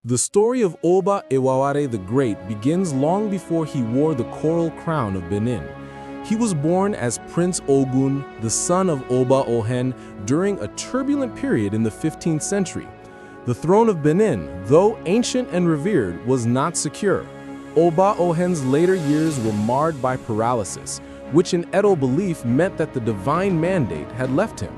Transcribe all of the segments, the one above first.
The story of Oba Ewuare the Great begins long before he wore the coral crown of Benin. He was born as Prince Ogun, the son of Oba Ewuare, during a turbulent period in the 15th century. The throne of Benin, though ancient and revered, was not secure. Oba Ewuare's later years were marred by paralysis, which in Edo belief meant that the divine mandate had left him.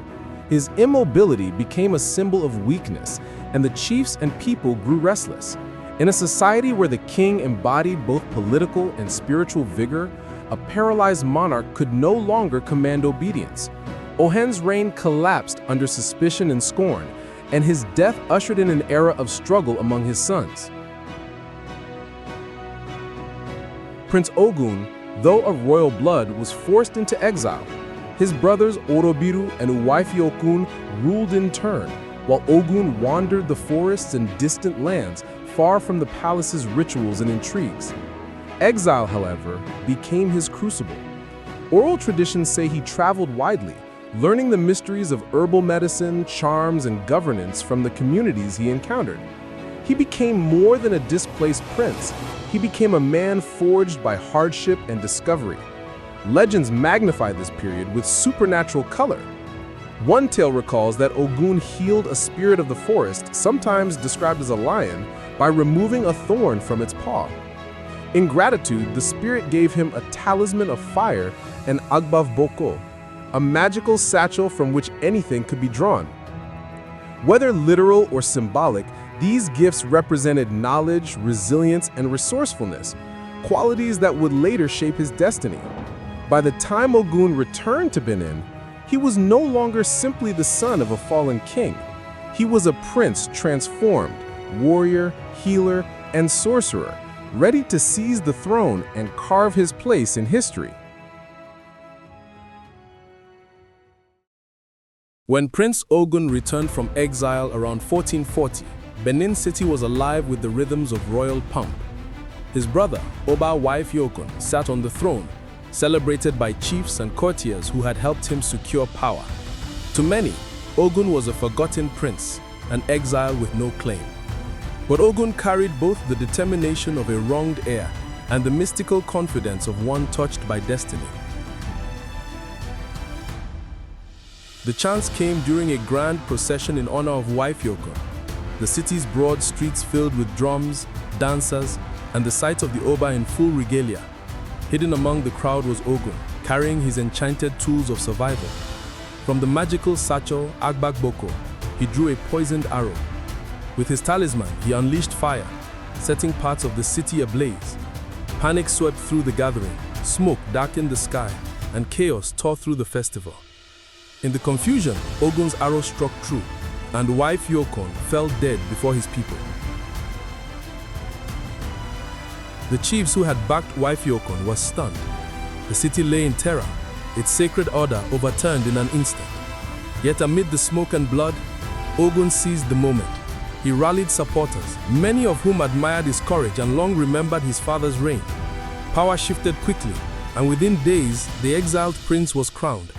His immobility became a symbol of weakness, and the chiefs and people grew restless. In a society where the king embodied both political and spiritual vigor, a paralyzed monarch could no longer command obedience. Ewuare's reign collapsed under suspicion and scorn, and his death ushered in an era of struggle among his sons. Prince Ogun, though of royal blood, was forced into exile. His brothers Orobiru and Uwaifioku ruled in turn, while Ogun wandered the forests and distant lands, far from the palace's rituals and intrigues. Exile, however, became his crucible. Oral traditions say he traveled widely, learning the mysteries of herbal medicine, charms, and governance from the communities he encountered. He became more than a displaced prince. He became a man forged by hardship and discovery. Legends magnify this period with supernatural color. One tale recalls that Ogun healed a spirit of the forest, sometimes described as a lion, by removing a thorn from its paw. In gratitude, the spirit gave him a talisman of fire and agbav boko, a magical satchel from which anything could be drawn. Whether literal or symbolic, these gifts represented knowledge, resilience, and resourcefulness, qualities that would later shape his destiny. By the time Ogun returned to Benin, he was no longer simply the son of a fallen king. He was a prince transformed, warrior, healer, and sorcerer, ready to seize the throne and carve his place in history. When Prince Ogun returned from exile around 1440, Benin City was alive with the rhythms of royal pomp. His brother, Oba Ewuare, sat on the throne, celebrated by chiefs and courtiers who had helped him secure power. To many, Ogun was a forgotten prince, an exile with no claim. But Ogun carried both the determination of a wronged heir and the mystical confidence of one touched by destiny. The chance came during a grand procession in honor of Ewuare. The city's broad streets filled with drums, dancers, and the sight of the Oba in full regalia. Hidden among the crowd was Ogun, carrying his enchanted tools of survival. From the magical satchel, Agbak Boko, he drew a poisoned arrow. With his talisman, he unleashed fire, setting parts of the city ablaze. Panic swept through the gathering, smoke darkened the sky, and chaos tore through the festival. In the confusion, Ogun's arrow struck true, and Ewuare fell dead before his people. The chiefs who had backed Ewuare were stunned. The city lay in terror, its sacred order overturned in an instant. Yet amid the smoke and blood, Ogun seized the moment. He rallied supporters, many of whom admired his courage and long remembered his father's reign. Power shifted quickly, and within days, the exiled prince was crowned.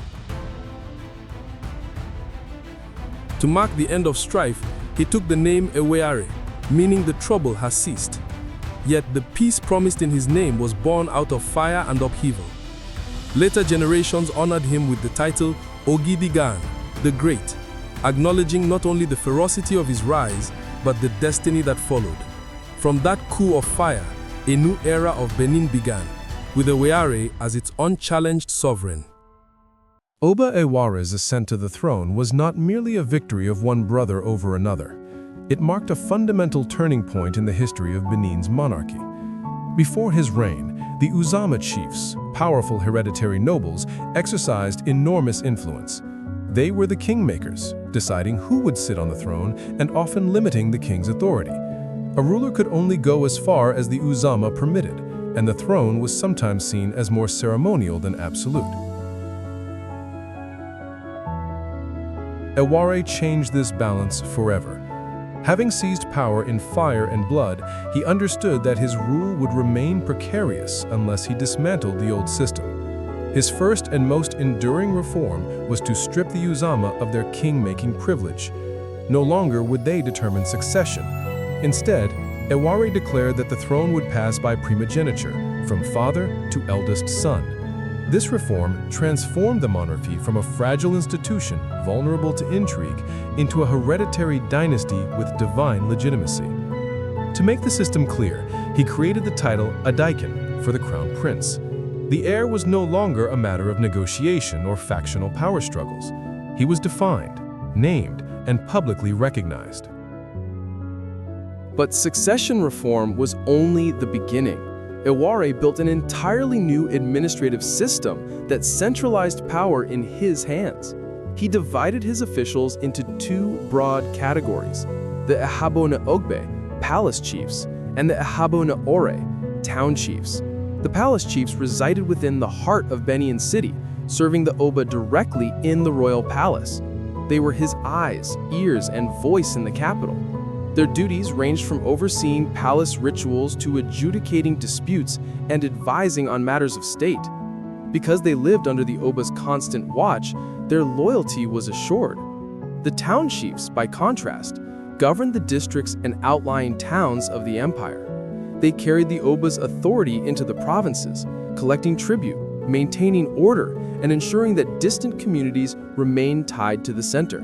To mark the end of strife, he took the name Ewuare, meaning the trouble has ceased. Yet the peace promised in his name was born out of fire and upheaval. Later generations honored him with the title Ogidigan, the Great, acknowledging not only the ferocity of his rise, but the destiny that followed. From that coup of fire, a new era of Benin began, with Ewuare as its unchallenged sovereign. Oba Ewuare's ascent to the throne was not merely a victory of one brother over another. It marked a fundamental turning point in the history of Benin's monarchy. Before his reign, the Uzama chiefs, powerful hereditary nobles, exercised enormous influence. They were the kingmakers, deciding who would sit on the throne and often limiting the king's authority. A ruler could only go as far as the Uzama permitted, and the throne was sometimes seen as more ceremonial than absolute. Ewuare changed this balance forever. Having seized power in fire and blood, he understood that his rule would remain precarious unless he dismantled the old system. His first and most enduring reform was to strip the Uzama of their king-making privilege. No longer would they determine succession. Instead, Ewuare declared that the throne would pass by primogeniture, from father to eldest son. This reform transformed the monarchy from a fragile institution vulnerable to intrigue into a hereditary dynasty with divine legitimacy. To make the system clear, he created the title Adaiken for the crown prince. The heir was no longer a matter of negotiation or factional power struggles. He was defined, named, and publicly recognized. But succession reform was only the beginning. Ewuare built an entirely new administrative system that centralized power in his hands. He divided his officials into two broad categories: the Ehabona Ogbe, palace chiefs, and the Ehabona Ore, town chiefs. The palace chiefs resided within the heart of Benin City, serving the Oba directly in the royal palace. They were his eyes, ears, and voice in the capital. Their duties ranged from overseeing palace rituals to adjudicating disputes and advising on matters of state. Because they lived under the Oba's constant watch, their loyalty was assured. The town chiefs, by contrast, governed the districts and outlying towns of the empire. They carried the Oba's authority into the provinces, collecting tribute, maintaining order, and ensuring that distant communities remained tied to the center.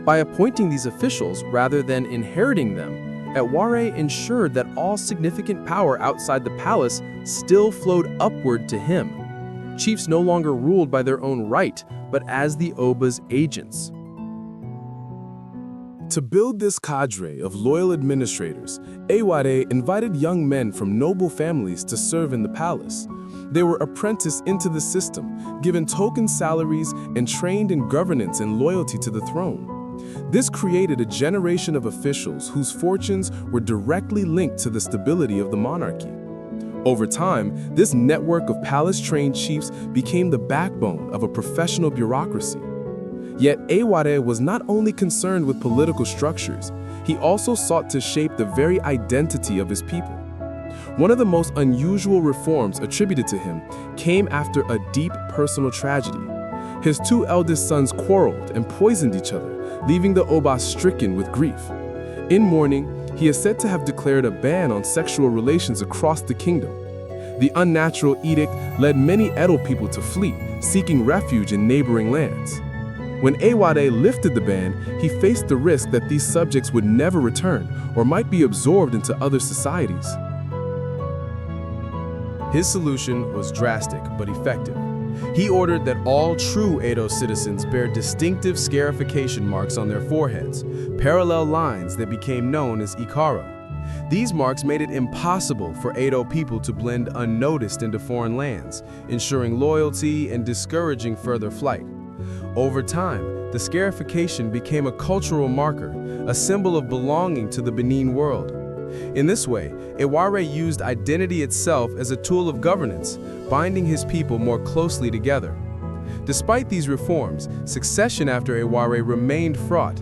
By appointing these officials rather than inheriting them, Ewuare ensured that all significant power outside the palace still flowed upward to him. Chiefs no longer ruled by their own right, but as the Oba's agents. To build this cadre of loyal administrators, Ewuare invited young men from noble families to serve in the palace. They were apprenticed into the system, given token salaries, and trained in governance and loyalty to the throne. This created a generation of officials whose fortunes were directly linked to the stability of the monarchy. Over time, this network of palace-trained chiefs became the backbone of a professional bureaucracy. Yet Ewuare was not only concerned with political structures, he also sought to shape the very identity of his people. One of the most unusual reforms attributed to him came after a deep personal tragedy. His two eldest sons quarreled and poisoned each other, leaving the Oba stricken with grief. In mourning, he is said to have declared a ban on sexual relations across the kingdom. The unnatural edict led many Edo people to flee, seeking refuge in neighboring lands. When Ewuare lifted the ban, he faced the risk that these subjects would never return or might be absorbed into other societies. His solution was drastic but effective. He ordered that all true Edo citizens bear distinctive scarification marks on their foreheads, parallel lines that became known as ikaro. These marks made it impossible for Edo people to blend unnoticed into foreign lands, ensuring loyalty and discouraging further flight. Over time, the scarification became a cultural marker, a symbol of belonging to the Benin world. In this way, Ewuare used identity itself as a tool of governance, binding his people more closely together. Despite these reforms, succession after Ewuare remained fraught.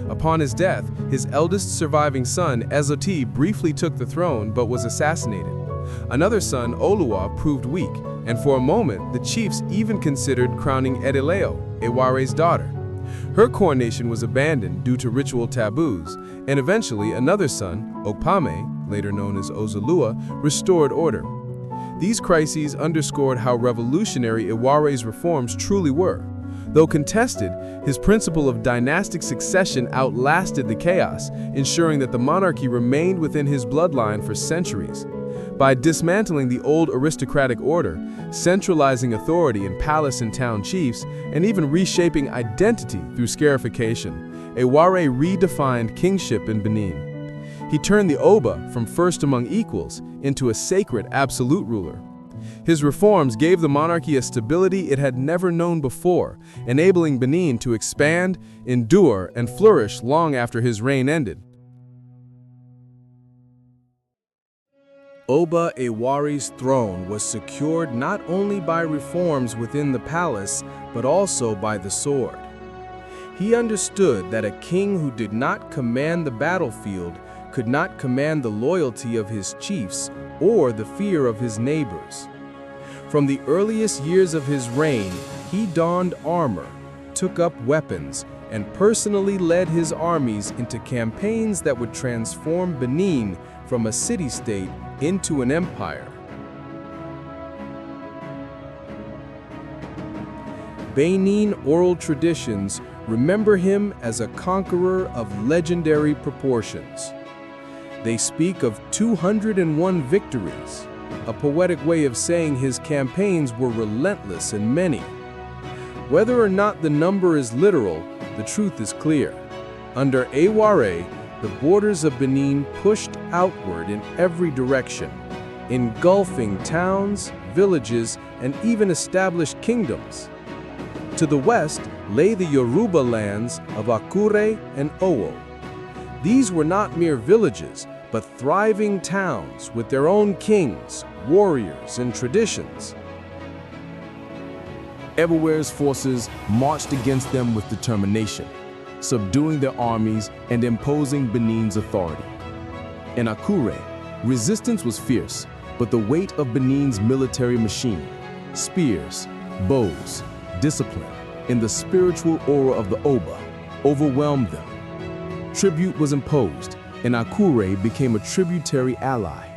Upon his death, his eldest surviving son, Ezoti, briefly took the throne but was assassinated. Another son, Oluwa, proved weak, and for a moment, the chiefs even considered crowning Edileo, Ewuare's daughter. Her coronation was abandoned due to ritual taboos, and eventually another son, Okpame, later known as Ozalua, restored order. These crises underscored how revolutionary Ewuare's reforms truly were. Though contested, his principle of dynastic succession outlasted the chaos, ensuring that the monarchy remained within his bloodline for centuries. By dismantling the old aristocratic order, centralizing authority in palace and town chiefs, and even reshaping identity through scarification, Ewuare redefined kingship in Benin. He turned the Oba from first among equals into a sacred absolute ruler. His reforms gave the monarchy a stability it had never known before, enabling Benin to expand, endure, and flourish long after his reign ended. Oba Ewuare's throne was secured not only by reforms within the palace, but also by the sword. He understood that a king who did not command the battlefield could not command the loyalty of his chiefs or the fear of his neighbors. From the earliest years of his reign, he donned armor, took up weapons and personally led his armies into campaigns that would transform Benin from a city-state into an empire. Benin oral traditions remember him as a conqueror of legendary proportions. They speak of 201 victories, a poetic way of saying his campaigns were relentless and many. Whether or not the number is literal, the truth is clear. Under Ewuare, the borders of Benin pushed outward in every direction, engulfing towns, villages, and even established kingdoms. To the west lay the Yoruba lands of Akure and Owo. These were not mere villages, but thriving towns with their own kings, warriors, and traditions. Ewuare's forces marched against them with determination, subduing their armies and imposing Benin's authority. In Akure, resistance was fierce, but the weight of Benin's military machine, spears, bows, discipline, and the spiritual aura of the Oba overwhelmed them. Tribute was imposed, and Akure became a tributary ally.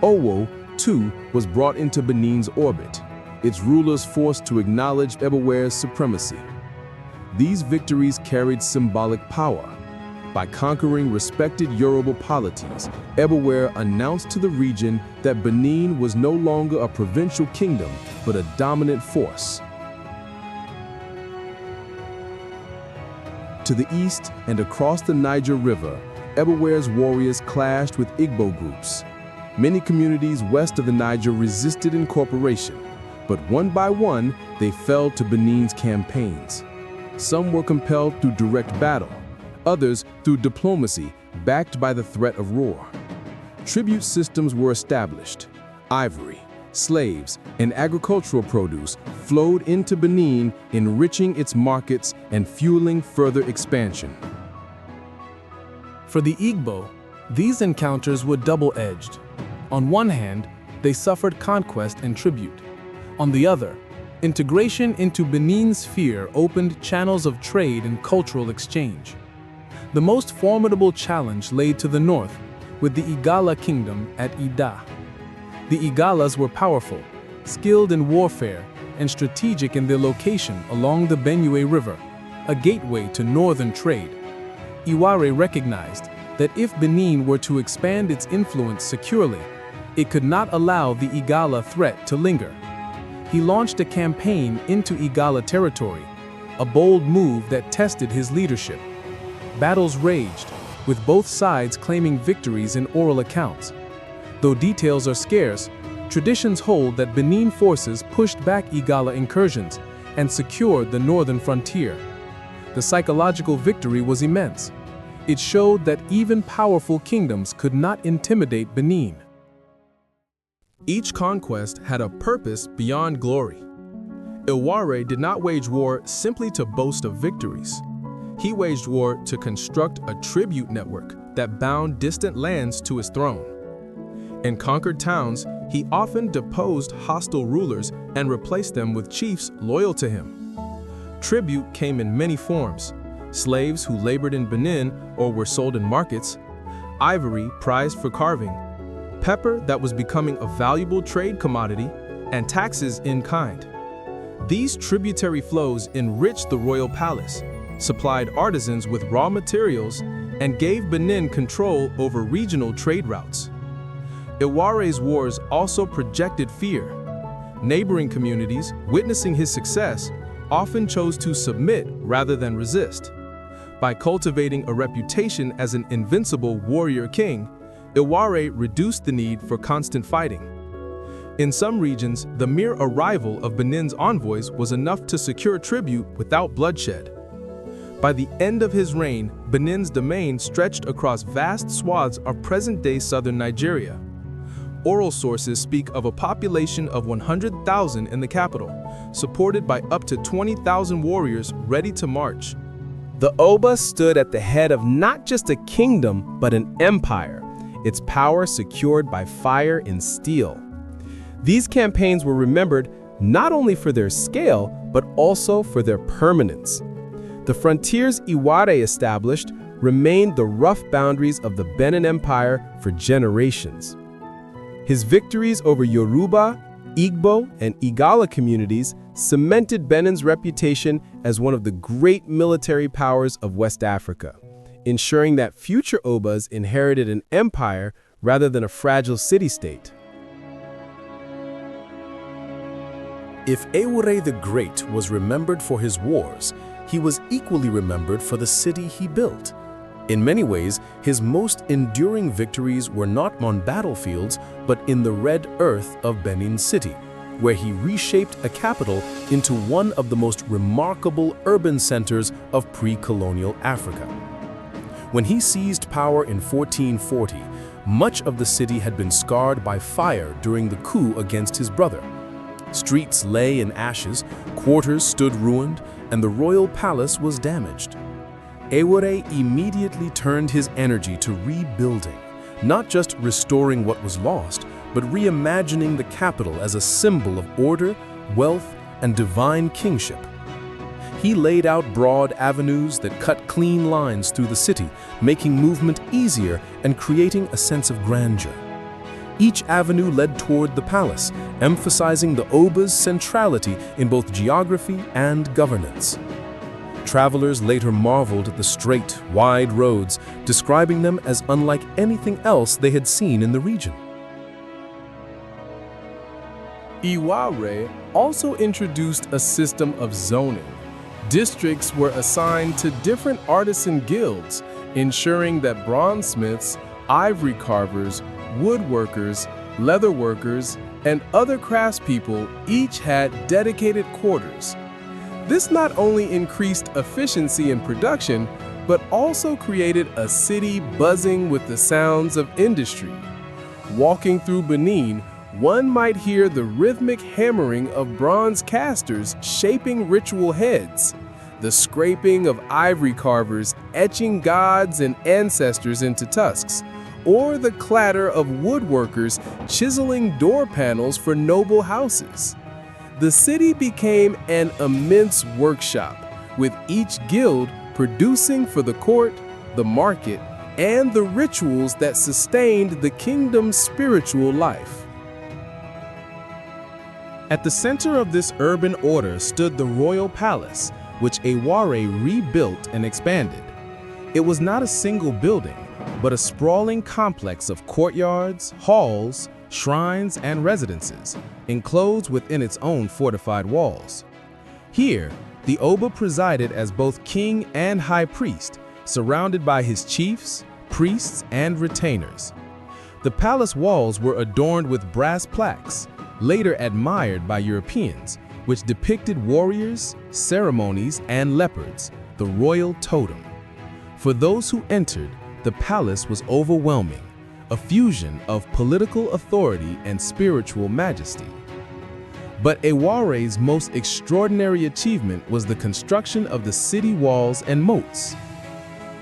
Owo, too, was brought into Benin's orbit, its rulers forced to acknowledge Ewuare's supremacy. These victories carried symbolic power. By conquering respected Yoruba polities, Ewuare announced to the region that Benin was no longer a provincial kingdom, but a dominant force. To the east and across the Niger River, Ewuare's warriors clashed with Igbo groups. Many communities west of the Niger resisted incorporation, but one by one, they fell to Benin's campaigns. Some were compelled through direct battle, others through diplomacy backed by the threat of war. Tribute systems were established. Ivory, slaves, and agricultural produce flowed into Benin, enriching its markets and fueling further expansion. For the Igbo, these encounters were double-edged. On one hand, they suffered conquest and tribute. On the other, integration into Benin's sphere opened channels of trade and cultural exchange. The most formidable challenge lay to the north, with the Igala kingdom at Ida. The Igalas were powerful, skilled in warfare, and strategic in their location along the Benue River, a gateway to northern trade. Ewuare recognized that if Benin were to expand its influence securely, it could not allow the Igala threat to linger. He launched a campaign into Igala territory, a bold move that tested his leadership. Battles raged, with both sides claiming victories in oral accounts. Though details are scarce, traditions hold that Benin forces pushed back Igala incursions and secured the northern frontier. The psychological victory was immense. It showed that even powerful kingdoms could not intimidate Benin. Each conquest had a purpose beyond glory. Ewuare did not wage war simply to boast of victories. He waged war to construct a tribute network that bound distant lands to his throne. In conquered towns, he often deposed hostile rulers and replaced them with chiefs loyal to him. Tribute came in many forms: slaves who labored in Benin or were sold in markets, ivory prized for carving, pepper that was becoming a valuable trade commodity, and taxes in kind. These tributary flows enriched the royal palace, supplied artisans with raw materials, and gave Benin control over regional trade routes. Ewuare's wars also projected fear. Neighboring communities, witnessing his success, often chose to submit rather than resist. By cultivating a reputation as an invincible warrior king, Ewuare reduced the need for constant fighting. In some regions, the mere arrival of Benin's envoys was enough to secure tribute without bloodshed. By the end of his reign, Benin's domain stretched across vast swaths of present-day southern Nigeria. Oral sources speak of a population of 100,000 in the capital, supported by up to 20,000 warriors ready to march. The Oba stood at the head of not just a kingdom, but an empire, its power secured by fire and steel. These campaigns were remembered not only for their scale, but also for their permanence. The frontiers Ewuare established remained the rough boundaries of the Benin Empire for generations. His victories over Yoruba, Igbo, and Igala communities cemented Benin's reputation as one of the great military powers of West Africa, ensuring that future Obas inherited an empire rather than a fragile city-state. If Ewuare the Great was remembered for his wars, he was equally remembered for the city he built. In many ways, his most enduring victories were not on battlefields, but in the red earth of Benin City, where he reshaped a capital into one of the most remarkable urban centers of pre-colonial Africa. When he seized power in 1440, much of the city had been scarred by fire during the coup against his brother. Streets lay in ashes, quarters stood ruined, and the royal palace was damaged. Ewuare immediately turned his energy to rebuilding, not just restoring what was lost, but reimagining the capital as a symbol of order, wealth, and divine kingship. He laid out broad avenues that cut clean lines through the city, making movement easier and creating a sense of grandeur. Each avenue led toward the palace, emphasizing the Oba's centrality in both geography and governance. Travelers later marveled at the straight, wide roads, describing them as unlike anything else they had seen in the region. Ewuare also introduced a system of zoning. Districts were assigned to different artisan guilds, ensuring that bronzesmiths, ivory carvers, woodworkers, leather workers, and other craftspeople each had dedicated quarters. This not only increased efficiency in production, but also created a city buzzing with the sounds of industry. Walking through Benin, one might hear the rhythmic hammering of bronze casters shaping ritual heads, the scraping of ivory carvers etching gods and ancestors into tusks, or the clatter of woodworkers chiseling door panels for noble houses. The city became an immense workshop, with each guild producing for the court, the market, and the rituals that sustained the kingdom's spiritual life. At the center of this urban order stood the royal palace, which Ewuare rebuilt and expanded. It was not a single building, but a sprawling complex of courtyards, halls, shrines, and residences, enclosed within its own fortified walls. Here, the Oba presided as both king and high priest, surrounded by his chiefs, priests, and retainers. The palace walls were adorned with brass plaques, later admired by Europeans, which depicted warriors, ceremonies, and leopards, the royal totem. For those who entered, the palace was overwhelming, a fusion of political authority and spiritual majesty. But Ewuare's most extraordinary achievement was the construction of the city walls and moats.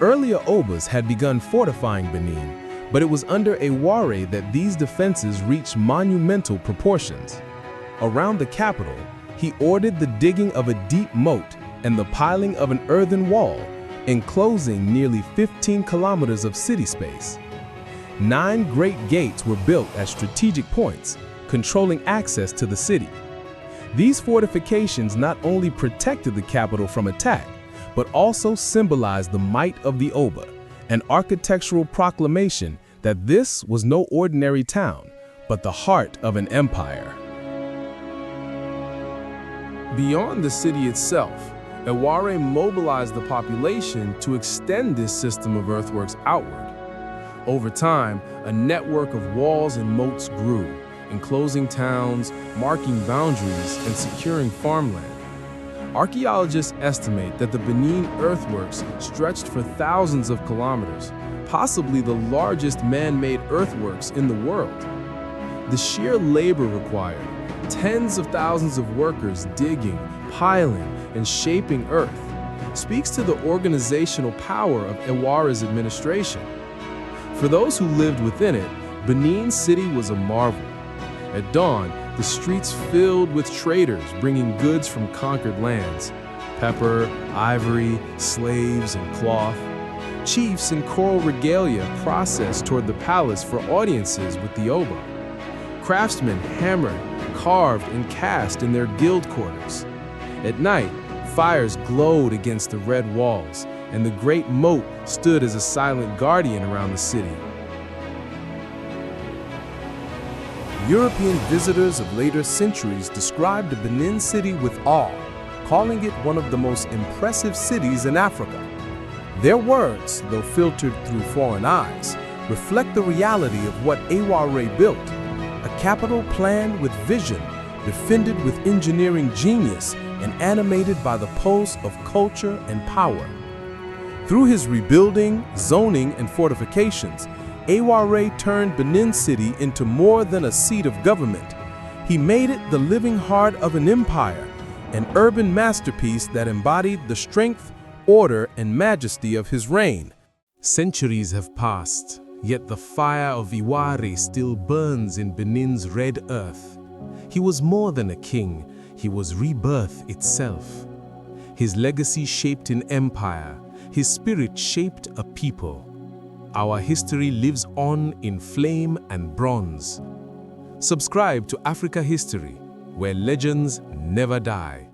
Earlier Obas had begun fortifying Benin, but it was under Ewuare that these defenses reached monumental proportions. Around the capital, he ordered the digging of a deep moat and the piling of an earthen wall, enclosing nearly 15 kilometers of city space. 9 great gates were built at strategic points, controlling access to the city. These fortifications not only protected the capital from attack, but also symbolized the might of the Oba, an architectural proclamation that this was no ordinary town, but the heart of an empire. Beyond the city itself, Ewuare mobilized the population to extend this system of earthworks outward. Over time, a network of walls and moats grew, enclosing towns, marking boundaries, and securing farmland. Archaeologists estimate that the Benin earthworks stretched for thousands of kilometers, possibly the largest man-made earthworks in the world. The sheer labor required, tens of thousands of workers digging, piling, and shaping earth, speaks to the organizational power of Ewuare's administration. For those who lived within it, Benin City was a marvel. At dawn, the streets filled with traders bringing goods from conquered lands: pepper, ivory, slaves, and cloth. Chiefs in coral regalia processed toward the palace for audiences with the Oba. Craftsmen hammered, carved, and cast in their guild quarters. At night, fires glowed against the red walls, and the great moat stood as a silent guardian around the city. European visitors of later centuries described the Benin city with awe, calling it one of the most impressive cities in Africa. Their words, though filtered through foreign eyes, reflect the reality of what Ewuare built, a capital planned with vision, defended with engineering genius, and animated by the pulse of culture and power. Through his rebuilding, zoning, and fortifications, Ewuare turned Benin City into more than a seat of government. He made it the living heart of an empire, an urban masterpiece that embodied the strength, order, and majesty of his reign. Centuries have passed, yet the fire of Ewuare still burns in Benin's red earth. He was more than a king, he was rebirth itself. His legacy shaped an empire, his spirit shaped a people. Our history lives on in flame and bronze. Subscribe to Africa History, where legends never die.